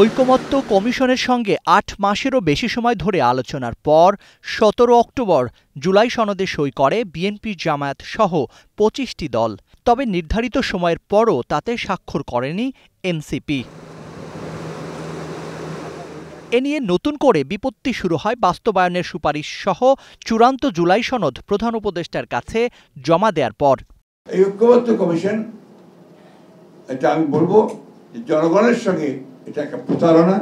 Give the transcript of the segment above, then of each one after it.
ঐকমত্য কমিশনের সঙ্গে ৮ মাসেরও বেশি সময় ধরে আলোচনার পর ১৭ অক্টোবর জুলাই সনদে সই করে বিএনপি, জামায়াত সহ ২৫টি দল। তবে নির্ধারিত সময়ের পরও তাতে স্বাক্ষর করেনি এনসিপি। এ নিয়ে নতুন করে বিপত্তি শুরু হয় বাস্তবায়নের সুপারিশ সহ চূড়ান্ত জুলাই সনদ প্রধান উপদেষ্টার কাছে জমা দেওয়ার পর। এই ঐকমত্য কমিশন, এটা আমি বলবো জনগণের সঙ্গে এটা একটা প্রতারণা,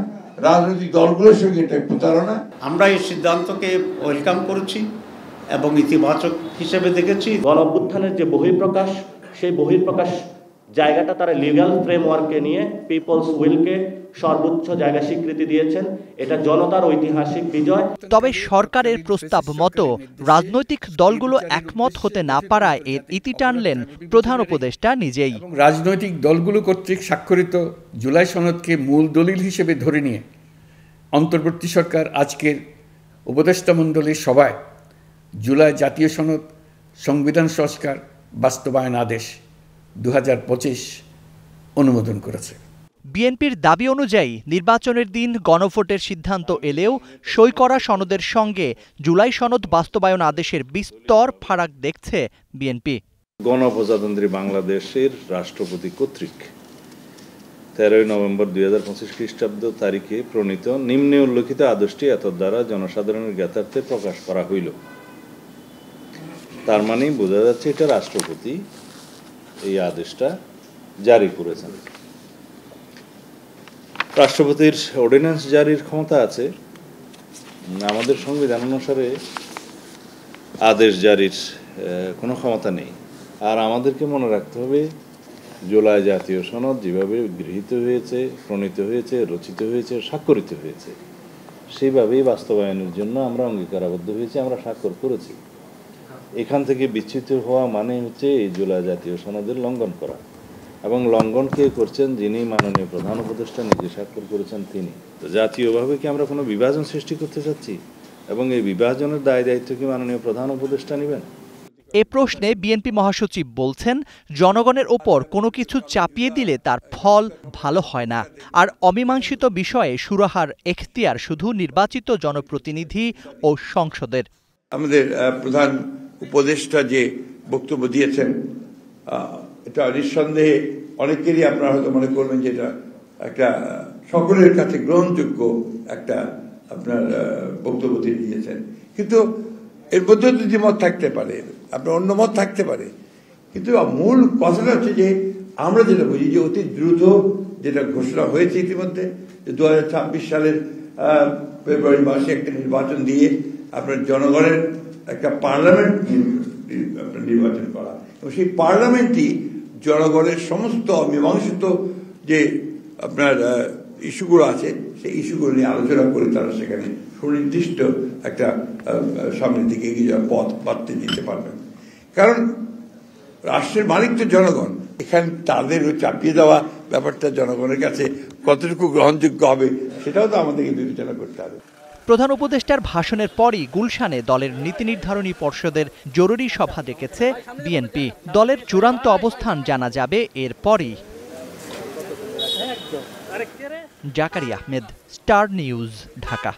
রাজনৈতিক দলগুলোর সঙ্গে এটা প্রতারণা। আমরা এই সিদ্ধান্তকে ওয়েলকাম করেছি এবং ইতিবাচক হিসেবে দেখেছি। গণ অভ্যুত্থানের যে বহিঃপ্রকাশ, সেই বহিঃপ্রকাশ জায়গাটা তারা লিগ্যাল ফ্রেমওয়ার্কে নিয়ে পিপলস উইলকে সর্বোচ্চ জায়গা স্বীকৃতি দিয়েছেন। এটা জনতার ঐতিহাসিক বিজয়। তবে সরকারের প্রস্তাব মতো রাজনৈতিক দলগুলো একমত হতে না পারায় এর ইতি টানলেন প্রধান উপদেষ্টা নিজেই। রাজনৈতিক দলগুলো কর্তৃক স্বাক্ষরিত জুলাই সনদকে মূল দলিল হিসেবে ধরে নিয়ে অন্তর্বর্তী সরকার আজকের উপদেষ্টা মণ্ডলীর সভায় জুলাই জাতীয় সনদ সংবিধান সংস্কার বাস্তবায়ন আদেশ ২০২৫ অনুমোদন করেছে। বিএনপির দাবি অনুযায়ী নির্বাচনের দিন গণভোটের সিদ্ধান্ত এলেও সই করা সনদের সঙ্গে জুলাই সনদ বাস্তবায়ন আদেশের বিস্তর ফারাক দেখছে বিএনপি। গণপ্রজাতন্ত্রী বাংলাদেশের রাষ্ট্রপতি কর্তৃক ১৩ নভেম্বর ২০২৫ খ্রিস্টাব্দ তারিখে প্রণীত নিম্নে উল্লেখিত আদেশটি এতদ্বারা জনসাধারণের জ্ঞাতার্থে প্রকাশ করা হইল। তার মানেই বোঝা যাচ্ছে এটা রাষ্ট্রপতি এই আদেশটা জারি করেছেন। রাষ্ট্রপতির অর্ডিন্যান্স জারির ক্ষমতা আছে, আমাদের সংবিধান অনুসারে আদেশ জারির কোনো ক্ষমতা নেই। আর আমাদেরকে মনে রাখতে হবে, জুলাই জাতীয় সনদ যেভাবে গৃহীত হয়েছে, প্রণীত হয়েছে, রচিত হয়েছে, স্বাক্ষরিত হয়েছে, সেইভাবেই বাস্তবায়নের জন্য আমরা অঙ্গীকারাবদ্ধ হয়েছি, আমরা স্বাক্ষর করেছি। এখান থেকে বিচ্যুত হওয়া মানে হচ্ছে এই জুলাই জাতীয় সনদের লঙ্ঘন করা, এবং লঙ্ঘন কে করছেন? যিনি মাননীয় প্রধান উপদেষ্টা নিজে স্বাক্ষর করেছেন তিনি। তো জাতীয়ভাবে কি আমরা কোনো বিভাজন সৃষ্টি করতে চাচ্ছি? এবং এই বিভাজনের দায় দায়িত্ব কি মাননীয় প্রধান উপদেষ্টা নেবেন? এ প্রশ্নে বিএনপি মহাসচিব বলছেন, জনগণের ওপর কোনো কিছু চাপিয়ে দিলে তার ফল ভালো হয় না। আর অমীমাংসিত বিষয়ে সুরাহার এখতিয়ার শুধু নির্বাচিত জনপ্রতিনিধি ও সংসদের। আমাদের প্রধান উপদেষ্টা যে বক্তব্য দিয়েছেন, এটা নিঃসন্দেহে অনেকেরই আপনারা হয়তো মনে করবেন যে এটা একটা সকলের কাছে গ্রহণযোগ্য একটা আপনার বক্তব্য দিয়ে দিয়েছেন। কিন্তু এর মধ্যে দ্বিমত থাকতে পারে, আপনার অন্য মত থাকতে পারে, কিন্তু মূল কথাটা হচ্ছে যে আমরা যেটা বুঝি যে অতি দ্রুত যেটা ঘোষণা হয়েছে ইতিমধ্যে, যে ২০২৬ সালের ফেব্রুয়ারি মাসে একটা নির্বাচন দিয়ে আপনার জনগণের একটা পার্লামেন্ট নির্বাচন করা, এবং সেই পার্লামেন্টই জনগণের সমস্ত অমীমাংসিত যে আপনার ইস্যুগুলো আছে, সেই ইস্যুগুলো নিয়ে আলোচনা করে তারা সেখানে সুনির্দিষ্ট একটা সামনের দিকে এগিয়ে যাওয়ার পথ বাড়তে দিতে পারবেন। কারণ রাষ্ট্রের মালিক তো জনগণ, এখানে তাদের চাপিয়ে দেওয়া ব্যাপারটা জনগণের কাছে কতটুকু গ্রহণযোগ্য হবে সেটাও তো আমাদেরকে বিবেচনা করতে হবে। প্রধান উপদেষ্টার ভাষণের পরই গুলশানে দলের নীতি নির্ধারণী পর্ষদের জরুরি সভা ডেকেছে বিএনপি। দলের চূড়ান্ত অবস্থান জানা যাবে এরপরই। Zakaria Ahmed, star news, Dhaka.